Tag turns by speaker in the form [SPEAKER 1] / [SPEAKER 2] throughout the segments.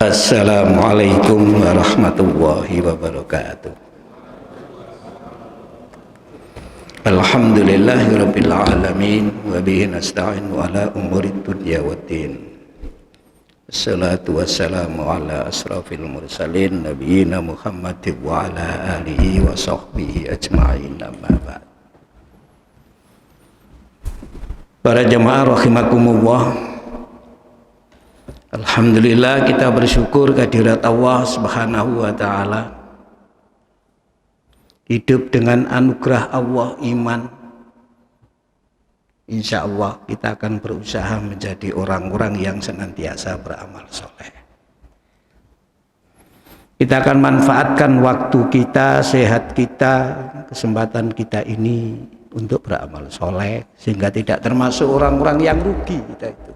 [SPEAKER 1] Assalamualaikum warahmatullahi wabarakatuh. Alhamdulillahirabbil alamin wa bihi nasta'inu ala umurid dunya waddin. Assalatu wassalamu ala asrafil mursalin nabiyina Muhammadin wa ala alihi wa sahbihi ajma'in, amma ba'd. Para jemaah rahimakumullah, alhamdulillah kita bersyukur kehadirat Allah Subhanahu wa taala. Hidup dengan anugerah Allah iman. Insya Allah kita akan berusaha menjadi orang-orang yang senantiasa beramal soleh. Kita akan manfaatkan waktu kita, sehat kita, kesempatan kita ini untuk beramal soleh, sehingga tidak termasuk orang-orang yang rugi kita itu.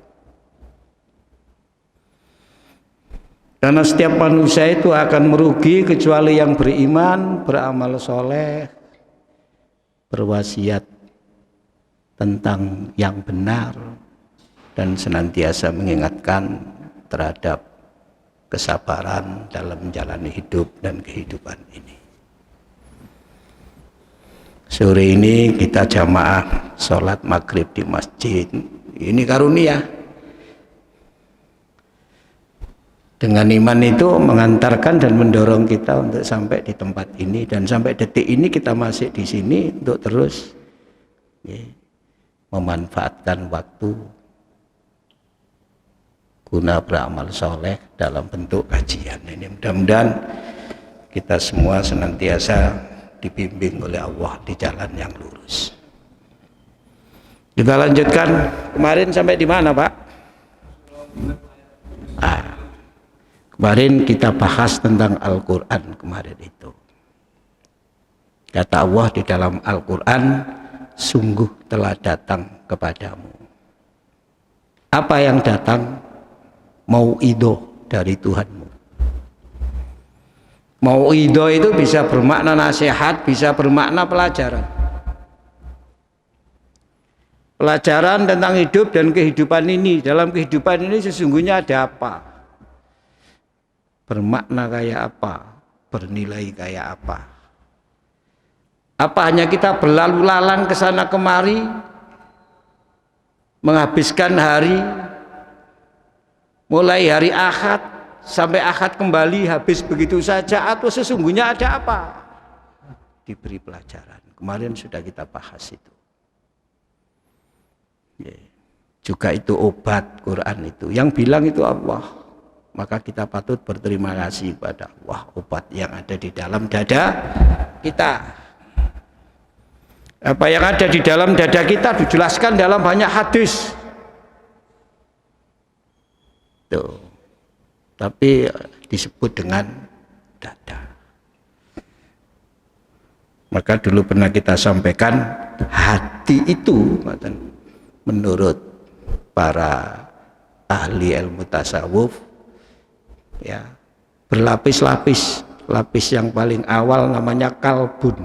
[SPEAKER 1] Karena setiap manusia itu akan merugi kecuali yang beriman, beramal soleh, berwasiat tentang yang benar, dan senantiasa mengingatkan terhadap kesabaran dalam menjalani hidup dan kehidupan ini. Sore ini kita jamaah sholat maghrib di masjid. Ini karunia. Dengan iman itu mengantarkan dan mendorong kita untuk sampai di tempat ini, dan sampai detik ini kita masih di sini untuk terus memanfaatkan waktu guna beramal soleh dalam bentuk kajian ini. Mudah-mudahan kita semua senantiasa dibimbing oleh Allah di jalan yang lurus. Kita lanjutkan, kemarin sampai di mana, Pak? Kemarin kita bahas tentang Al-Quran kemarin itu. Kata Allah di dalam Al-Quran, sungguh telah datang kepadamu. Apa yang datang? Mau'idoh dari Tuhanmu. Mau'idoh itu bisa bermakna nasihat, bisa bermakna pelajaran. Pelajaran tentang hidup dan kehidupan ini. Dalam kehidupan ini sesungguhnya ada apa? Bermakna kayak apa, bernilai kayak apa. Apa hanya kita berlalu lalang ke sana kemari, menghabiskan hari, mulai hari Ahad sampai Ahad kembali habis begitu saja, atau sesungguhnya ada apa? Diberi pelajaran. Kemarin sudah kita bahas itu. Juga itu obat Quran itu. Yang bilang itu Allah. Maka kita patut berterima kasih kepada Allah, obat yang ada di dalam dada kita. Apa yang ada di dalam dada kita dijelaskan dalam banyak hadis. Tuh. Tapi disebut dengan dada. Maka dulu pernah kita sampaikan, hati itu menurut para ahli ilmu tasawuf, ya, berlapis-lapis. Lapis yang paling awal namanya kalbun,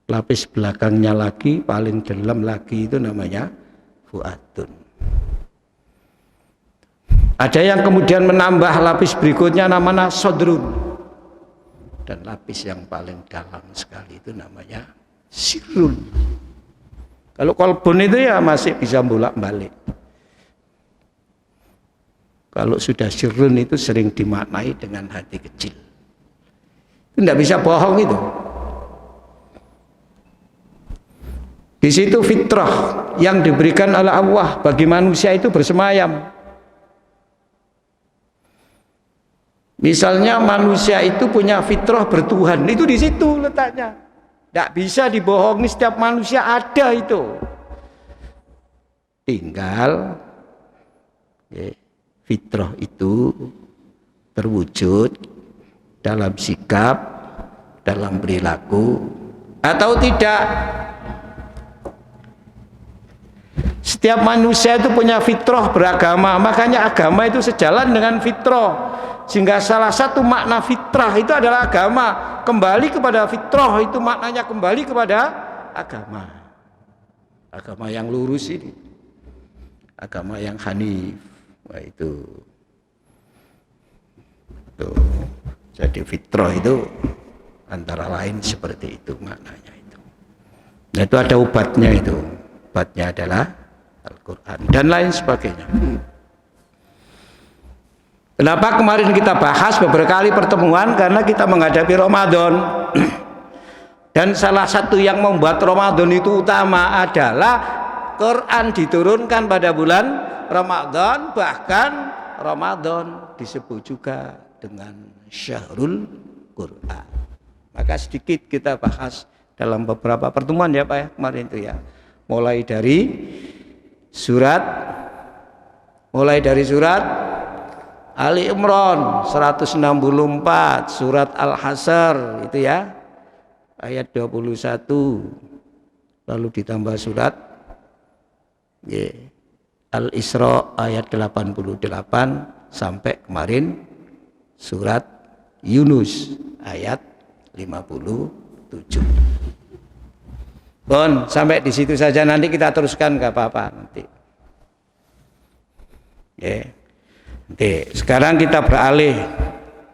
[SPEAKER 1] lapis belakangnya lagi, paling dalam lagi itu namanya fuadun. Ada yang kemudian menambah lapis berikutnya namanya sodrun, dan lapis yang paling dalam sekali itu namanya sirrun. Kalau kalbun itu ya masih bisa bolak-balik. Kalau sudah sirrun itu sering dimaknai dengan hati kecil. Itu tidak bisa bohong itu. Di situ fitrah yang diberikan oleh Allah bagi manusia itu bersemayam. Misalnya manusia itu punya fitrah bertuhan, itu di situ letaknya. Tidak bisa dibohongi, setiap manusia ada itu. Tinggal fitrah itu terwujud dalam sikap, dalam perilaku, atau tidak. Setiap manusia itu punya fitrah beragama, makanya agama itu sejalan dengan fitrah. Sehingga salah satu makna fitrah itu adalah agama. Kembali kepada fitrah itu maknanya kembali kepada agama. Agama yang lurus ini, agama yang hanif. Wah, itu Tuh. Jadi fitrah itu antara lain seperti itu maknanya itu. Nah itu ada obatnya itu. Obatnya adalah Al-Quran dan lain sebagainya. Kenapa kemarin kita bahas beberapa kali pertemuan? Karena kita menghadapi Ramadan. Dan salah satu yang membuat Ramadan itu utama adalah Quran diturunkan pada bulan Ramadan. Bahkan Ramadan disebut juga dengan Syahrul Quran. Maka sedikit kita bahas dalam beberapa pertemuan ya Pak ya kemarin itu ya. Mulai dari surat Ali Imran 164, surat Al-Hasyr itu ya ayat 21, lalu ditambah surat Al-Isra ayat 88 sampai kemarin surat Yunus ayat 57. Bon, sampai di situ saja, nanti kita teruskan nggak apa-apa nanti. Oke, sekarang kita beralih,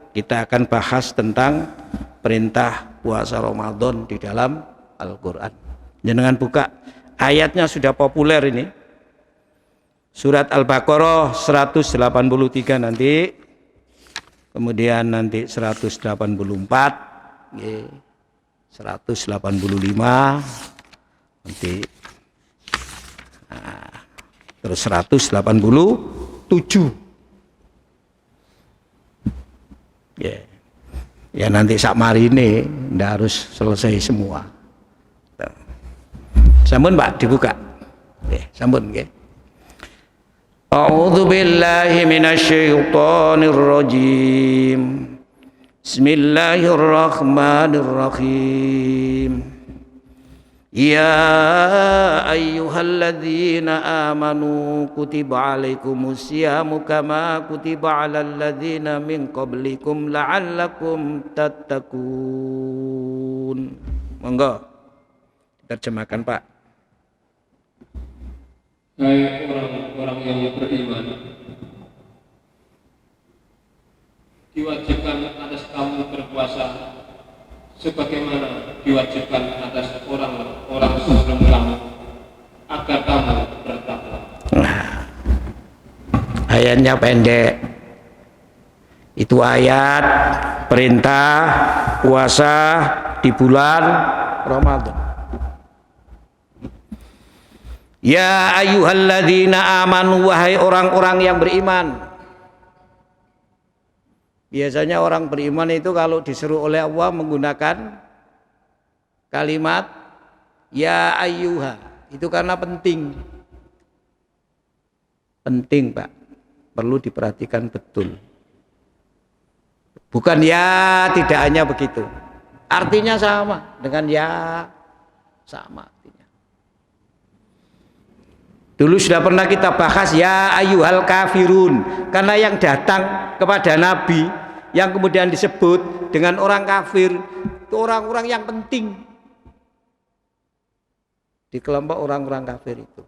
[SPEAKER 1] kita akan bahas tentang perintah puasa Ramadan di dalam Al-Quran. Jangan buka, ayatnya sudah populer ini. Surat Al-Baqarah 183 nanti, kemudian nanti 184, 185, nanti, terus 187. Ya nanti sak marine ndak harus selesai semua. Sampun Pak dibuka. Sampun nggih. A'udzu billahi minasyaitonir rajim. Bismillahirrahmanirrahim. Ya ayyuhalladzina amanu kutiba alaikumusyamu kama kutiba alal ladzina min qablikum la'allakum tattaqun. Monggo terjemahkan Pak.
[SPEAKER 2] Hai orang-orang yang beriman, diwajibkan atas kamu berpuasa sebagaimana diwajibkan atas orang-orang sebelum kamu agar kamu bertakwa.
[SPEAKER 1] Nah, ayatnya pendek. Itu ayat perintah puasa di bulan Ramadan. Ya ayyuhalladzina amanu, wahai orang-orang yang beriman. Biasanya orang beriman itu kalau disuruh oleh Allah menggunakan kalimat ya ayyuha, itu karena penting. Penting Pak, perlu diperhatikan betul. Bukan ya, tidak hanya begitu. Artinya sama dengan ya, sama artinya. Dulu sudah pernah kita bahas ya ayyuhal kafirun, karena yang datang kepada Nabi yang kemudian disebut dengan orang kafir itu orang-orang yang penting di kelompok orang-orang kafir itu,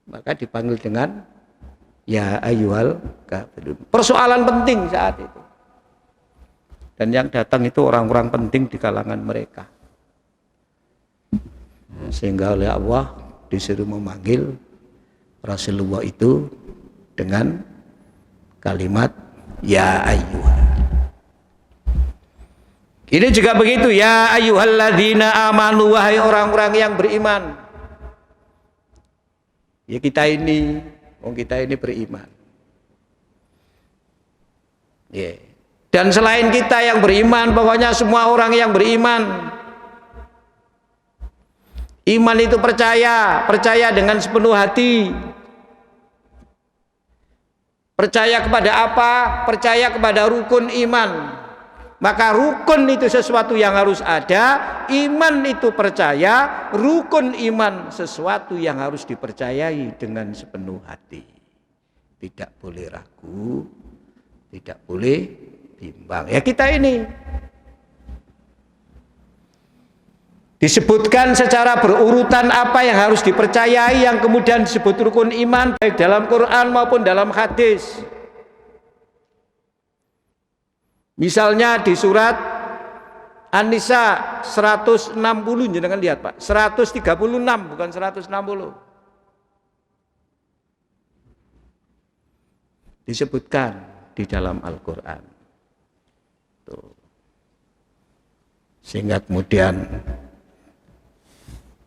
[SPEAKER 1] maka dipanggil dengan ya ayyuhal kafirun. Persoalan penting saat itu, dan yang datang itu orang-orang penting di kalangan mereka, sehingga oleh Allah disuruh memanggil Rasulullah itu dengan kalimat ya ayyuhal. Ini juga begitu, ya ayyuhalladzina amanu, wahai orang-orang yang beriman. Ya kita ini beriman. Ya. Dan selain kita yang beriman, pokoknya semua orang yang beriman. Iman itu percaya dengan sepenuh hati. Percaya kepada apa? Percaya kepada rukun iman. Maka rukun itu sesuatu yang harus ada, iman itu percaya, rukun iman sesuatu yang harus dipercayai dengan sepenuh hati. Tidak boleh ragu, tidak boleh bimbang. Ya kita ini disebutkan secara berurutan apa yang harus dipercayai, yang kemudian disebut rukun iman baik dalam Quran maupun dalam hadis. Misalnya di surat An-Nisa 160, jangan lihat Pak, 136 bukan 160. Disebutkan di dalam Al-Quran. Sehingga kemudian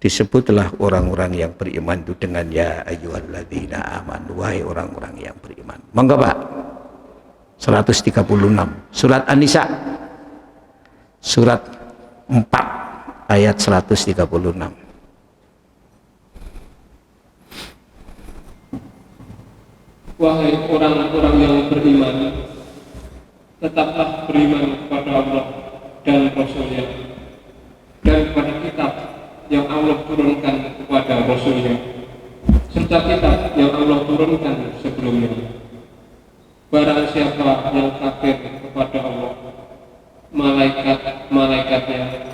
[SPEAKER 1] disebutlah orang-orang yang beriman itu dengan ya ayyuhalladzina amanu, wahai orang-orang yang beriman. Monggo Pak. 136 surat An-Nisa surat 4 ayat 136.
[SPEAKER 2] Wahai orang-orang yang beriman, tetaplah beriman kepada Allah dan Rasul-Nya, dan kepada kitab yang Allah turunkan kepada Rasul-Nya, serta kitab yang Allah turunkan sebelumnya. Barang siapa yang kafir kepada Allah, malaikat-malaikatnya,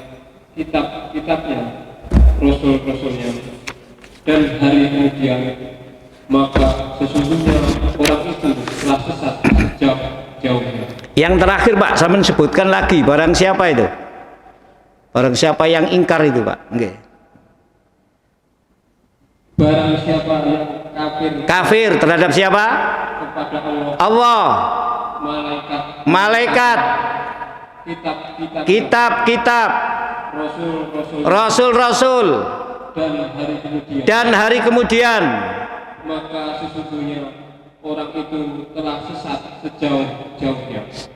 [SPEAKER 2] kitab-kitabnya, Rasul-Rasulnya, dan hari kemudian, maka sesungguhnya orang itu telah sesat sejauh-jauhnya.
[SPEAKER 1] Yang terakhir Pak, saya sebutkan lagi, barang siapa itu? Barang siapa yang ingkar itu Pak? Nggih.
[SPEAKER 2] Barang siapa yang
[SPEAKER 1] Kafir terhadap siapa?
[SPEAKER 2] kepada Allah,
[SPEAKER 1] Allah,
[SPEAKER 2] malaikat,
[SPEAKER 1] kitab-kitab, rasul-rasul, dan hari kemudian,
[SPEAKER 2] maka sesungguhnya orang itu telah sesat sejauh-jauhnya.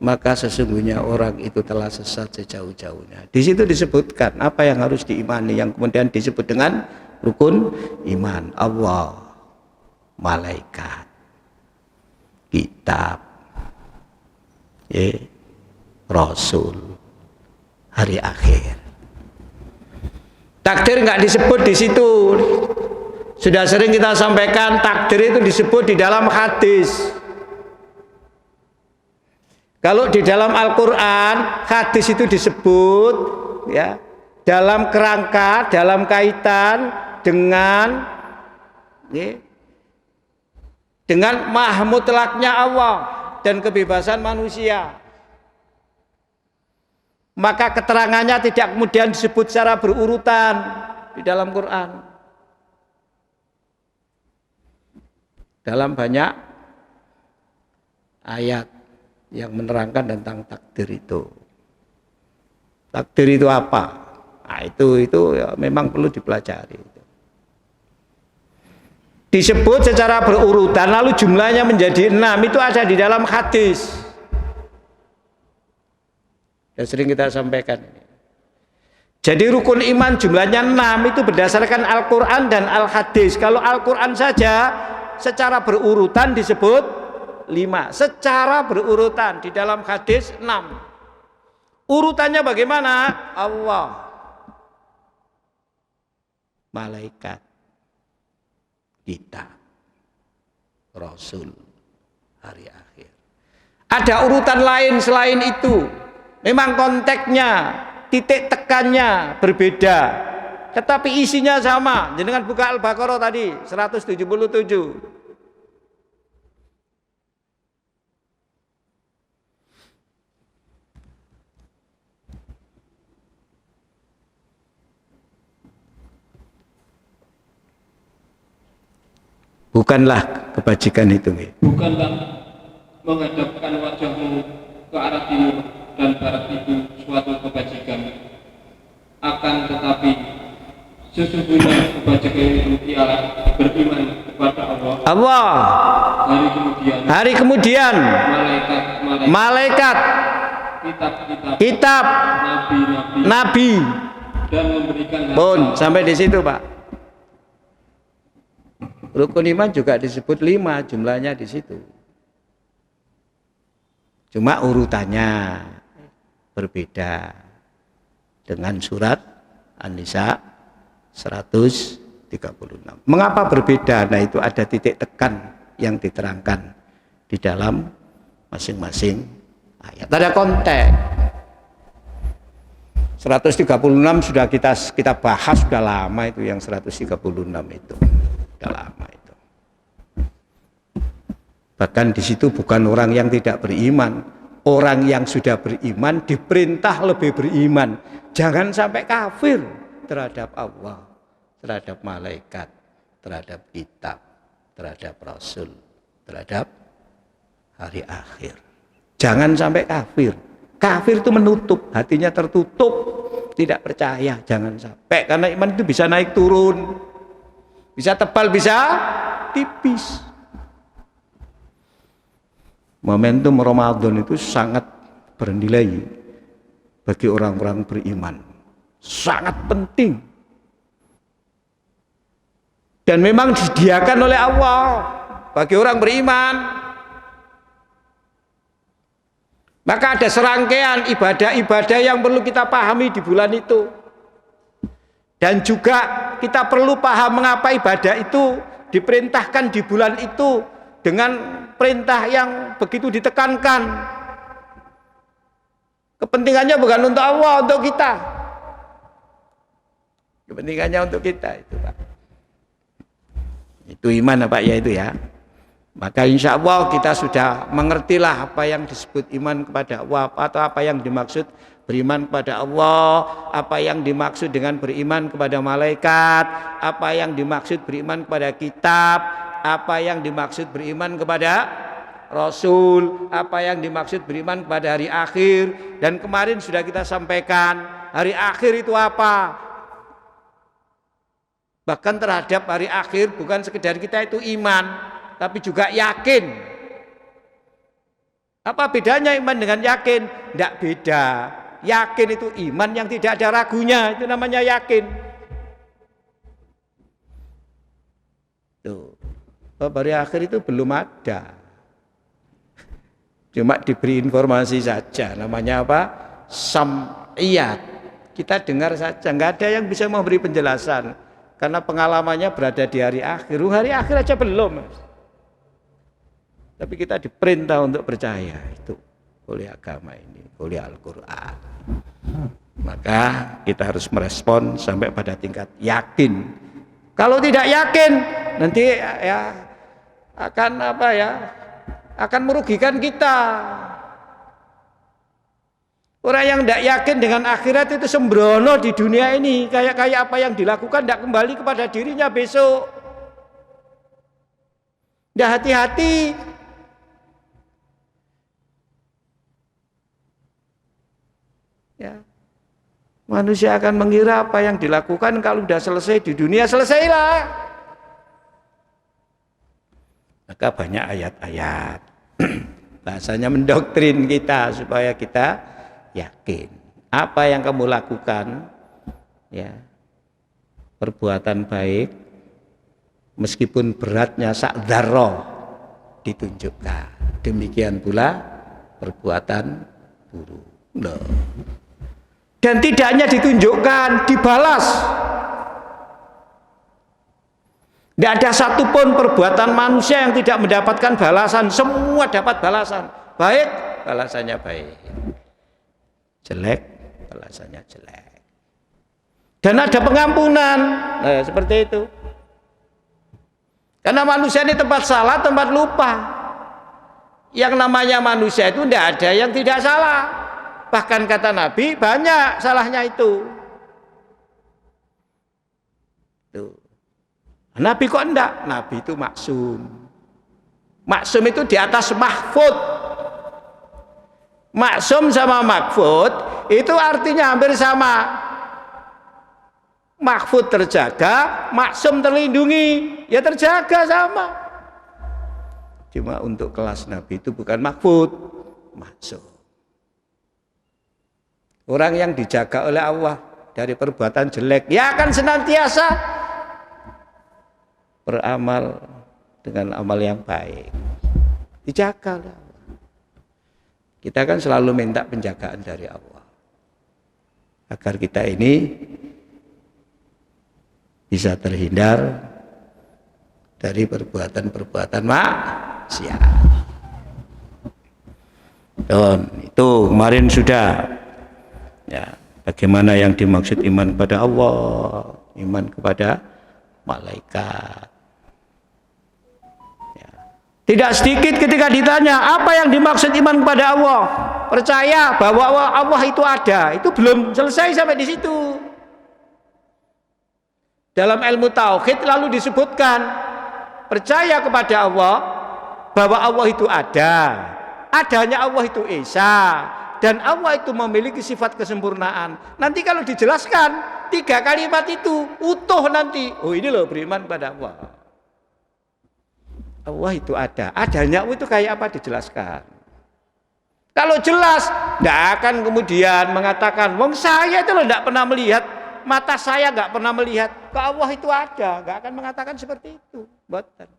[SPEAKER 1] Maka sesungguhnya orang itu telah sesat sejauh-jauhnya. Di situ disebutkan apa yang harus diimani, yang kemudian disebut dengan rukun iman. Allah, malaikat, kitab, rasul, hari akhir. Takdir nggak disebut di situ. Sudah sering kita sampaikan, takdir itu disebut di dalam hadis. Kalau di dalam Al-Quran, hadis itu disebut ya dalam kerangka, dalam kaitan dengan mahmutlaknya Allah dan kebebasan manusia. Maka keterangannya tidak kemudian disebut secara berurutan di dalam Quran. Dalam banyak ayat yang menerangkan tentang takdir itu. Takdir itu apa? Nah, itu ya, memang perlu dipelajari. Disebut secara berurutan, lalu jumlahnya menjadi 6, itu ada di dalam hadis. Dan sering kita sampaikan ini. Jadi rukun iman jumlahnya 6 itu berdasarkan Al-Quran dan Al-Hadis. Kalau Al-Quran saja secara berurutan disebut 5, secara berurutan. Di dalam hadis 6. Urutannya bagaimana? Allah, malaikat, kitab, rasul, hari akhir. Ada urutan lain selain itu. Memang konteksnya, titik tekannya berbeda, tetapi isinya sama. Jenengan buka Al-Baqarah tadi 177. Bukanlah kebajikan itu.
[SPEAKER 2] Bukanlah menghadapkan wajahmu ke arah timur dan barat itu suatu kebajikan. Akan tetapi sesungguhnya kebajikan itu ialah beriman kepada Allah, hari kemudian malaikat, kitab, nabi, dan memberikan
[SPEAKER 1] harta. Sampai di situ Pak. Rukun iman juga disebut 5, jumlahnya di situ. Cuma urutannya berbeda dengan surat An-Nisa 136. Mengapa berbeda? Nah, itu ada titik tekan yang diterangkan di dalam masing-masing ayat. Ada konteks. 136 sudah kita bahas, sudah lama itu yang 136 itu. Sudah lama itu. Bahkan di situ bukan orang yang tidak beriman, Orang yang sudah beriman diperintah lebih beriman. Jangan sampai kafir terhadap Allah, terhadap malaikat, terhadap kitab, terhadap rasul, terhadap hari akhir. Jangan sampai kafir. Kafir itu menutup, hatinya tertutup, tidak percaya. Jangan sampai, karena iman itu bisa naik turun, bisa tebal, bisa tipis. Momentum Ramadan itu sangat bernilai bagi orang-orang beriman, sangat penting, dan memang disediakan oleh Allah bagi orang beriman. Maka ada serangkaian ibadah-ibadah yang perlu kita pahami di bulan itu, dan juga kita perlu paham mengapa ibadah itu diperintahkan di bulan itu dengan perintah yang begitu ditekankan. Kepentingannya bukan untuk Allah, untuk kita. Kepentingannya untuk kita itu, Pak. Itu iman, Pak, ya itu ya. Maka insya Allah kita sudah mengertilah apa yang disebut iman kepada Allah, atau apa yang dimaksud beriman kepada Allah, apa yang dimaksud dengan beriman kepada malaikat, apa yang dimaksud beriman kepada kitab, apa yang dimaksud beriman kepada Rasul, apa yang dimaksud beriman kepada hari akhir. Dan kemarin sudah kita sampaikan, hari akhir itu apa? Bahkan terhadap hari akhir bukan sekedar kita itu iman, tapi juga yakin. Apa bedanya iman dengan yakin? Tidak beda. Yakin itu iman yang tidak ada ragunya, itu namanya yakin. Tuh. Hari akhir itu belum ada, cuma diberi informasi saja. Namanya apa? Sam'iyat. Kita dengar saja, nggak ada yang bisa memberi penjelasan karena pengalamannya berada di hari akhir. Hari akhir aja belum, tapi kita diperintah untuk percaya itu oleh agama ini, oleh Al-Quran. Maka kita harus merespon sampai pada tingkat yakin. Kalau tidak yakin, nanti ya akan akan merugikan kita. Orang yang tidak yakin dengan akhirat itu sembrono di dunia ini, kayak apa yang dilakukan tidak kembali kepada dirinya besok. Tidak hati-hati. Ya. Manusia akan mengira apa yang dilakukan kalau sudah selesai di dunia, selesailah. Maka banyak ayat-ayat bahasanya mendoktrin kita supaya kita yakin apa yang kamu lakukan, ya, perbuatan baik meskipun beratnya sak dzarrah ditunjukkan, demikian pula perbuatan buruk. Loh. Dan tidak hanya ditunjukkan, dibalas. Tidak ada satupun perbuatan manusia yang tidak mendapatkan balasan. Semua dapat balasan. Baik, balasannya baik. Jelek, balasannya jelek. Dan ada pengampunan. Nah, seperti itu. Karena manusia ini tempat salah, tempat lupa. Yang namanya manusia itu tidak ada yang tidak salah. Bahkan kata Nabi, banyak salahnya itu. Tuh. Nabi kok enggak? Nabi itu maksum. Maksum itu di atas mahfud. Maksum sama mahfud itu artinya hampir sama. Mahfud terjaga, maksum terlindungi. Ya terjaga sama. Cuma untuk kelas Nabi itu bukan mahfud, maksum. Orang yang dijaga oleh Allah dari perbuatan jelek, ya akan senantiasa beramal dengan amal yang baik. Dijaga oleh Allah. Kita kan selalu minta penjagaan dari Allah agar kita ini bisa terhindar dari perbuatan-perbuatan maksiat. Dan itu kemarin sudah, ya, bagaimana yang dimaksud iman kepada Allah, iman kepada malaikat. Ya. Tidak sedikit ketika ditanya apa yang dimaksud iman kepada Allah, percaya bahwa Allah itu ada, itu belum selesai sampai di situ. Dalam ilmu tauhid lalu disebutkan percaya kepada Allah, bahwa Allah itu ada, adanya Allah itu esa, dan Allah itu memiliki sifat kesempurnaan. Nanti kalau dijelaskan 3 kalimat itu utuh nanti. Oh, ini loh beriman pada Allah. Allah itu ada, adanya Allah itu kayak apa dijelaskan. Kalau jelas, tidak akan kemudian mengatakan, wong saya itu loh tidak pernah melihat, mata saya nggak pernah melihat, ke Allah itu ada, nggak akan mengatakan seperti itu. Boten.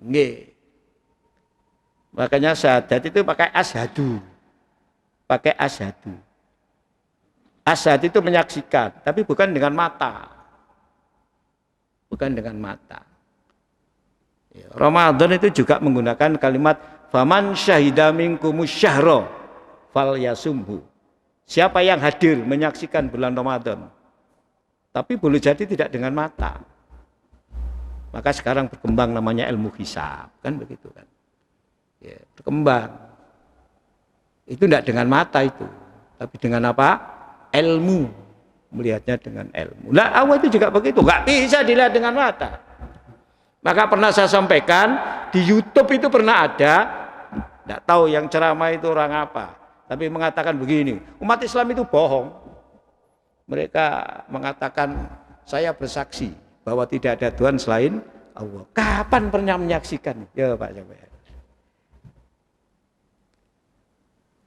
[SPEAKER 1] Nggih. Makanya syahadat itu pakai asyhadu. Pakai asyhadu. Asyhadu itu menyaksikan, tapi bukan dengan mata. Bukan dengan mata. Ya, Ramadan itu juga menggunakan kalimat faman syahida minkumus syahra falyasumhu. Siapa yang hadir menyaksikan bulan Ramadan, tapi boleh jadi tidak dengan mata. Maka sekarang berkembang namanya ilmu hisab, kan begitu kan? Ya, berkembang. Itu tidak dengan mata itu, tapi dengan apa? Ilmu, melihatnya dengan ilmu. Nah, Allah itu juga begitu, nggak bisa dilihat dengan mata. Maka pernah saya sampaikan di YouTube itu pernah ada, tidak tahu yang ceramah itu orang apa, tapi mengatakan begini, umat Islam itu bohong. Mereka mengatakan saya bersaksi bahwa tidak ada Tuhan selain Allah. Kapan pernah menyaksikan? Ya Pak coba.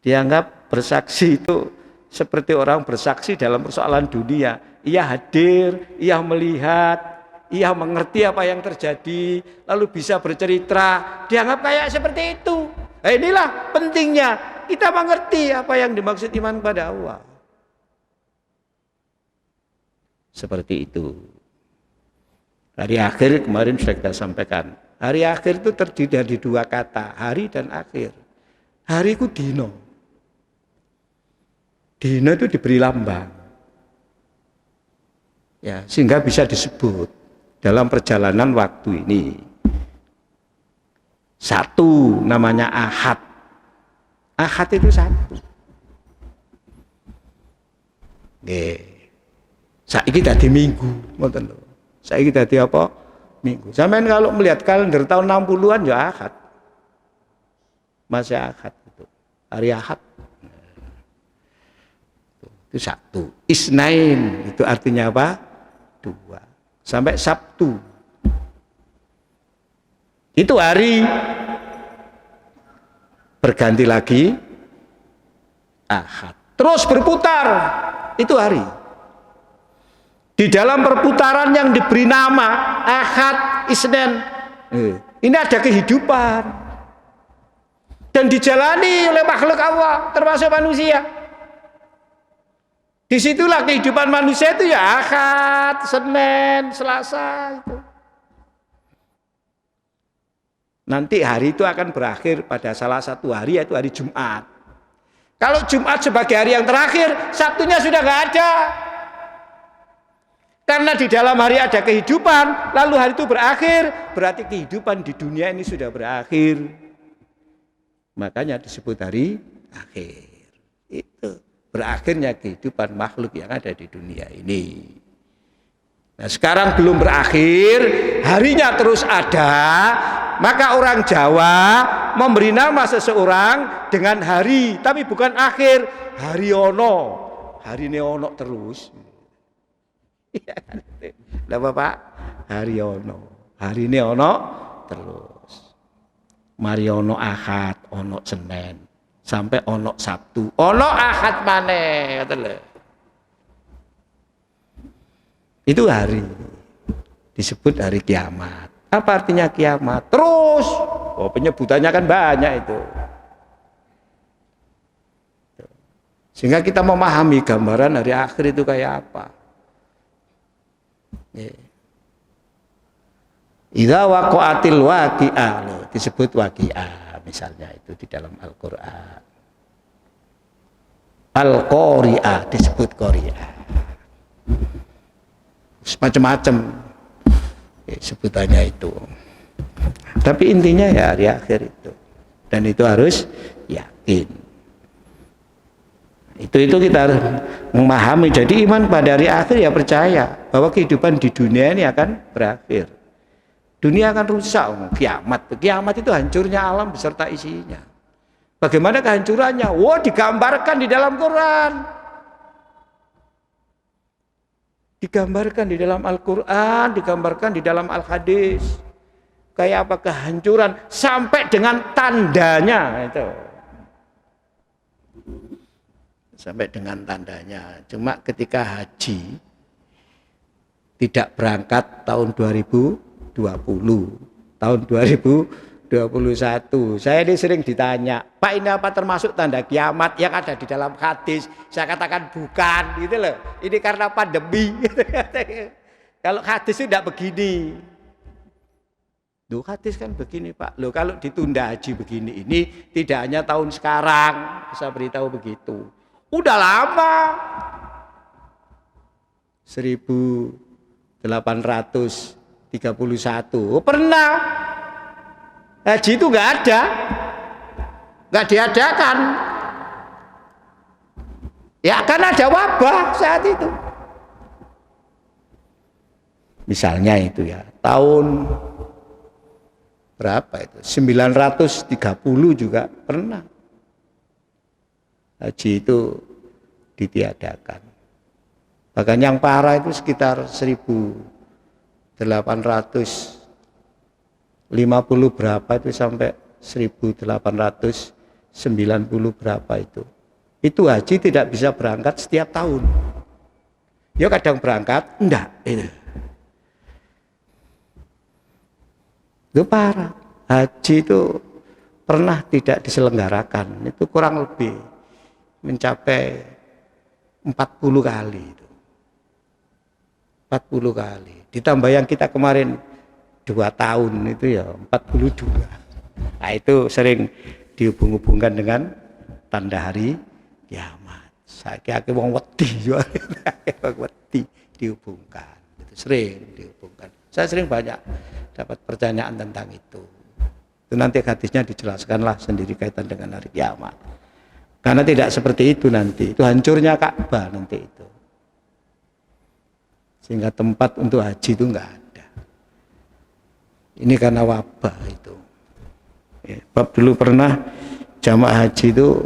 [SPEAKER 1] Dianggap bersaksi itu seperti orang bersaksi dalam persoalan dunia. Ia hadir, ia melihat, ia mengerti apa yang terjadi, lalu bisa bercerita. Dianggap kayak seperti itu. Nah, inilah pentingnya kita mengerti apa yang dimaksud iman pada Allah. Seperti itu. Hari akhir kemarin sudah kita sampaikan. Hari akhir itu terdiri dari 2 kata, hari dan akhir. Hari itu dino. Dino itu diberi lambang. Ya, sehingga bisa disebut dalam perjalanan waktu ini. 1 namanya Ahad. Ahad itu 1. Nggih. Saiki dadi Minggu, ngoten lho. Saiki dadi apa? Minggu. Sampeyan kalau melihat kalender tahun 60-an ya Ahad. Masih Ahad itu. Hari Ahad. Itu 1. Isnain itu artinya apa? 2. Sampai Sabtu. Itu hari. Berganti lagi Ahad. Terus berputar. Itu hari. Di dalam perputaran yang diberi nama Ahad, Isnin, ini ada kehidupan dan dijalani oleh makhluk Allah, termasuk manusia. Disitulah kehidupan manusia itu ya Ahad, Senin, Selasa itu. Nanti hari itu akan berakhir pada salah satu hari, yaitu hari Jumat. Kalau Jumat sebagai hari yang terakhir, Sabtunya sudah nggak ada. Karena di dalam hari ada kehidupan, lalu hari itu berakhir, berarti kehidupan di dunia ini sudah berakhir. Makanya disebut hari akhir. Itu berakhirnya kehidupan makhluk yang ada di dunia ini. Nah, sekarang belum berakhir, harinya terus ada, maka orang Jawa memberi nama seseorang dengan hari, tapi bukan akhir, hari ono. Hari ini ono terus. Lah Bapak, hari ono. Hari ini ono terus. Mari ono Ahad, ono Senin, sampai ono Sabtu, ono Ahad maneh, ngoten lho. Itu hari disebut hari kiamat. Apa artinya kiamat? Terus, oh penyebutannya kan banyak itu. Sehingga kita memahami gambaran hari akhir itu kayak apa. Idza waqa'atil waqi'ah, disebut waqi'ah misalnya itu di dalam Al-Qur'an. Al-Qari'ah disebut Qari'ah. Macam-macam sebutannya itu. Tapi intinya ya hari akhir itu. Dan itu harus yakin. Itu kita harus memahami. Jadi iman pada hari akhir ya percaya bahwa kehidupan di dunia ini akan berakhir. Dunia akan rusak, kiamat. Kiamat itu hancurnya alam beserta isinya. Bagaimana kehancurannya? Wah, digambarkan di dalam Quran. Digambarkan di dalam Al-Quran, digambarkan di dalam Al-Hadis. Kayak apa kehancuran sampai dengan tandanya itu. Sampai dengan tandanya. Cuma ketika haji tidak berangkat tahun 2020, tahun 2021. Saya ini sering ditanya, Pak ini apa termasuk tanda kiamat yang ada di dalam hadis? Saya katakan bukan, gitu loh. Ini karena pandemi. Kalau hadis itu tidak begini. Loh hadis kan begini Pak. Loh kalau ditunda haji begini, ini tidak hanya tahun sekarang. Saya beritahu begitu. Udah lama. 1831. Pernah. Haji itu nggak ada, nggak diadakan. Ya kan ada wabah saat itu. Misalnya itu ya, tahun berapa itu? 930 juga pernah. Haji itu ditiadakan. Bahkan yang parah itu sekitar 1850 berapa itu sampai 1890 berapa itu. Itu haji tidak bisa berangkat setiap tahun. Ya kadang berangkat, enggak. Itu parah. Haji itu pernah tidak diselenggarakan. Itu kurang lebih mencapai 40 kali itu. 40 kali. Ditambah yang kita kemarin 2 tahun itu ya 42. Nah itu sering dihubung-hubungkan dengan tanda hari kiamat. Saiki wong wedi yo. Wong wedi dihubungkan. Itu sering dihubungkan. Saya sering banyak dapat pertanyaan tentang itu. Itu nanti hadisnya dijelaskanlah sendiri kaitan dengan hari kiamat. Karena tidak seperti itu nanti. Itu hancurnya Ka'bah nanti itu. Sehingga tempat untuk haji itu enggak ada. Ini karena wabah itu. Ya, bab dulu pernah jamaah haji itu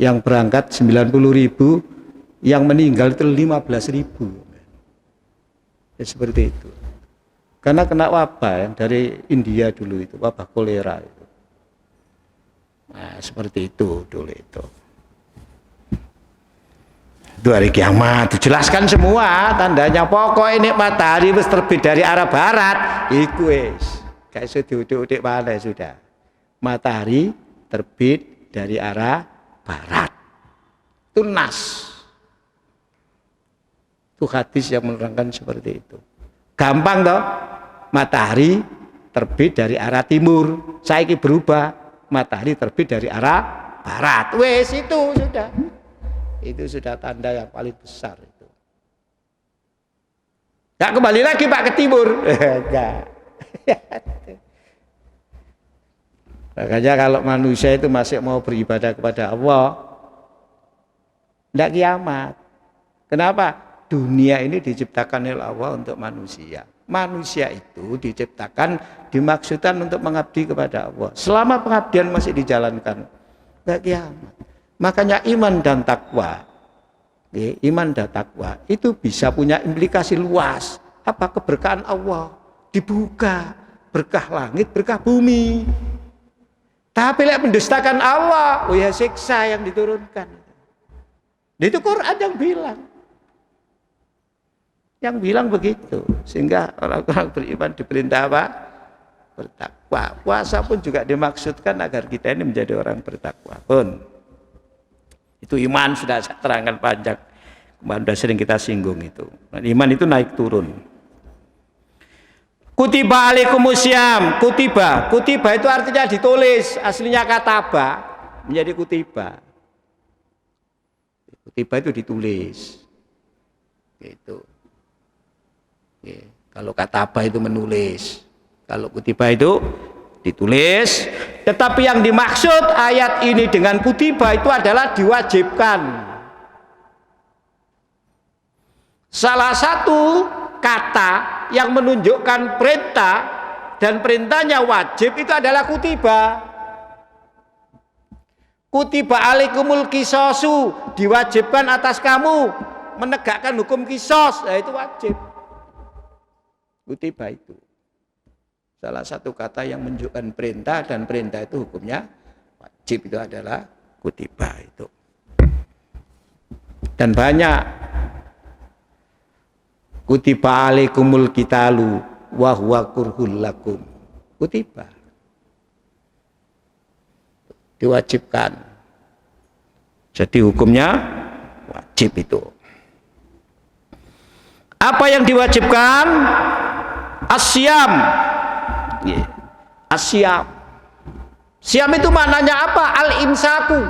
[SPEAKER 1] yang berangkat 90.000, yang meninggal itu 15.000. Ya, seperti itu. Karena kena wabah yang dari India dulu itu, wabah kolera itu. Nah, seperti itu dulu itu. Itu hari kiamat, dijelaskan semua tandanya. Pokok ini matahari wis terbit dari arah barat, iku wis. Gak iso diudik-udik mana sudah. Matahari terbit dari arah barat. Itu nas. Itu hadis yang menerangkan seperti itu. Gampang toh? Matahari terbit dari arah timur. Saiki berubah, matahari terbit dari arah barat. Wes itu sudah. Itu sudah tanda yang paling besar itu. Gak kembali lagi Pak ke timur. Enggak. Makanya kalau manusia itu masih mau beribadah kepada Allah, tidak kiamat. Kenapa? Dunia ini diciptakan oleh Allah untuk manusia. Manusia itu diciptakan, dimaksudkan untuk mengabdi kepada Allah. Selama pengabdian masih dijalankan, tidak kiamat. Makanya iman dan takwa, itu bisa punya implikasi luas. Apa? Keberkahan Allah dibuka, berkah langit, berkah bumi. Tapi lek mendustakan Allah, oh ya siksa yang diturunkan. Itu Quran yang bilang begitu. Sehingga orang-orang beriman diperintah apa? Bertakwa. Puasa pun juga dimaksudkan agar kita ini menjadi orang bertakwa pun. Itu iman sudah saya terangkan panjang. Kemarin sudah sering kita singgung itu. Iman itu naik turun. Kutiba alaikumusiyam. Kutiba itu artinya ditulis. Aslinya kataba menjadi kutiba. Kutiba itu ditulis. Gitu. Kalau kataba itu menulis. Kalau kutiba itu ditulis. Tetapi yang dimaksud ayat ini dengan kutiba itu adalah diwajibkan. Salah satu kata yang menunjukkan perintah dan perintahnya wajib itu adalah kutiba. Kutiba alaikumul qisasu, diwajibkan atas kamu menegakkan hukum qisas, itu wajib. Kutiba itu salah satu kata yang menunjukkan perintah, dan perintah itu hukumnya wajib, itu adalah kutiba itu. Dan banyak kutiba alaikumul qitalu wa huwa kurhul lakum. Kutiba diwajibkan. Jadi hukumnya wajib itu. Apa yang diwajibkan? Asyam. Asyam. Siam itu maknanya apa? Al-imsaku.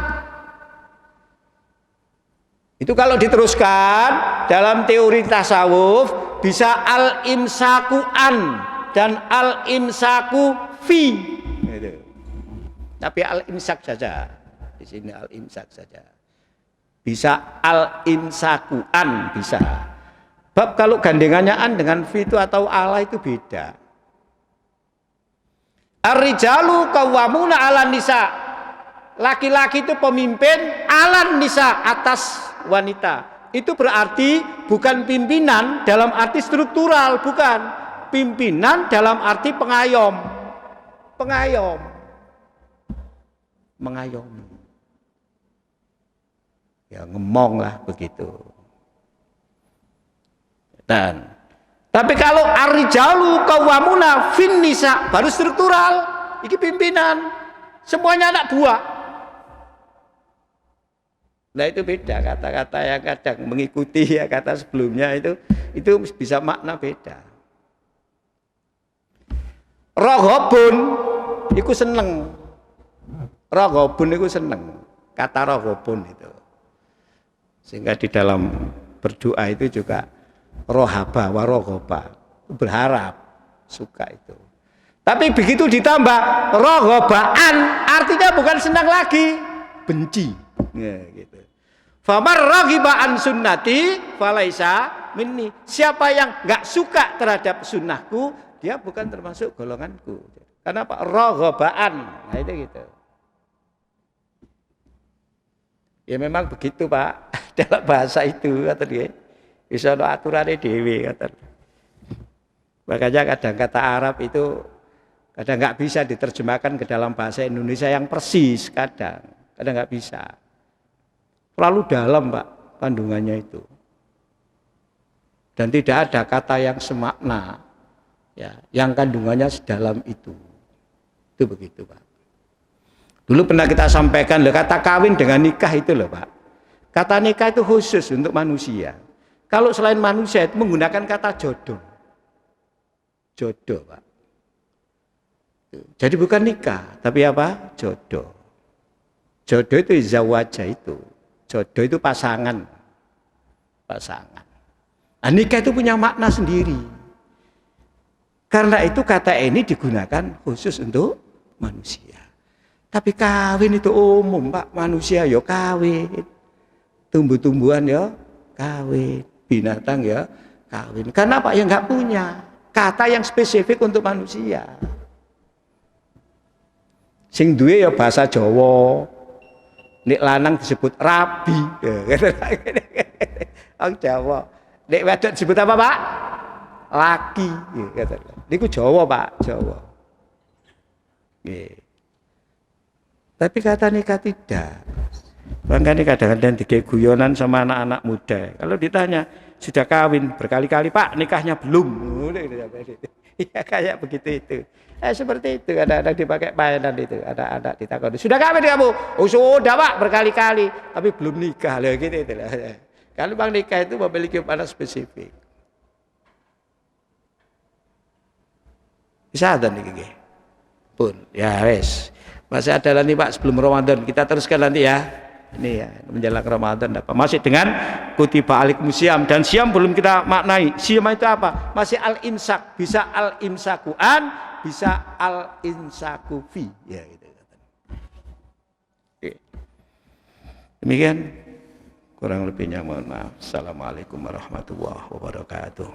[SPEAKER 1] Itu kalau diteruskan dalam teori tasawuf bisa al-imsaku an dan al-imsaku fi. Gitu. Tapi al-imsak saja. Di sini al-imsak saja. Bisa al-imsaku an, bisa. Bab kalau gandengannya an dengan fi itu atau ala itu beda. Ar-rijalu qawwamuna 'alan nisa. Laki-laki itu pemimpin 'alan nisa, atas wanita. Itu berarti bukan pimpinan dalam arti struktural, bukan. Pimpinan dalam arti pengayom. Pengayom. Mengayomi. Ya ngemong lah begitu. Dan tapi kalau ar-rijalu qawwamuna fin nisa, baru struktural. Iki pimpinan. Semuanya anak buah. Nah itu beda kata-kata yang kadang mengikuti ya kata sebelumnya itu bisa makna beda. Roghobun iku seneng. Roghobun iku seneng. Kata roghobun itu. Sehingga di dalam berdoa itu juga rohaba warogoba, berharap, suka itu. Tapi begitu ditambah rohobaan, artinya bukan senang lagi, benci. Ya, gitu. Famar rohibaan sunnati falaisa minni. Siapa yang nggak suka terhadap sunnahku, dia bukan termasuk golonganku. Kenapa? Rohobaan. Nah itu gitu. Ya memang begitu Pak, dalam bahasa itu kata dia. Bisa ada aturannya dewe kata. Makanya kadang kata Arab itu kadang nggak bisa diterjemahkan ke dalam bahasa Indonesia yang persis, kadang nggak bisa. Terlalu dalam Pak kandungannya itu. Dan tidak ada kata yang semakna, ya, yang kandungannya sedalam itu. Itu begitu Pak. Dulu pernah kita sampaikan loh, kata kawin dengan nikah itu loh Pak. Kata nikah itu khusus untuk manusia. Kalau selain manusia itu menggunakan kata jodoh. Jodoh Pak. Jadi bukan nikah, tapi apa? Jodoh. Jodoh itu zawaja itu. Jodoh itu pasangan. Pasangan. Nah, nikah itu punya makna sendiri. Karena itu kata ini digunakan khusus untuk manusia. Tapi kawin itu umum Pak, manusia ya kawin, tumbuh-tumbuhan ya kawin, binatang ya kawin. Karena Pak yang nggak punya kata yang spesifik untuk manusia. Sing duwe ya bahasa Jawa, nek lanang disebut rabi, orang Jawa. Nek wedok disebut apa Pak? Laki. Niku Jawa Pak, Jawa. Tapi kata nikah tidak. Makanya kadang-kadang dikei guyonan sama anak-anak muda. Kalau ditanya, sudah kawin berkali-kali Pak, nikahnya belum. Ya kayak begitu itu. Seperti itu, ada-ada dipakai pelayanan itu. Ada-ada ditakoni, sudah kawin kamu? Oh sudah Pak, berkali-kali. Tapi belum nikah. Loh, gitu itu. Kalau bang nikah itu memiliki makna spesifik. Bisa ada nih pun, ya wes. Masih ada lagi Pak sebelum Ramadan, kita teruskan nanti ya. Ini ya menjelang Ramadan apa? Masih dengan kutiba alaikum siam, dan siam belum kita maknai. Siam itu apa? Masih al-imsak, bisa al-imsakuan, bisa al-imsaku fi. Ya gitu. Demikian, kurang lebihnya mohon maaf. Assalamualaikum warahmatullahi wabarakatuh.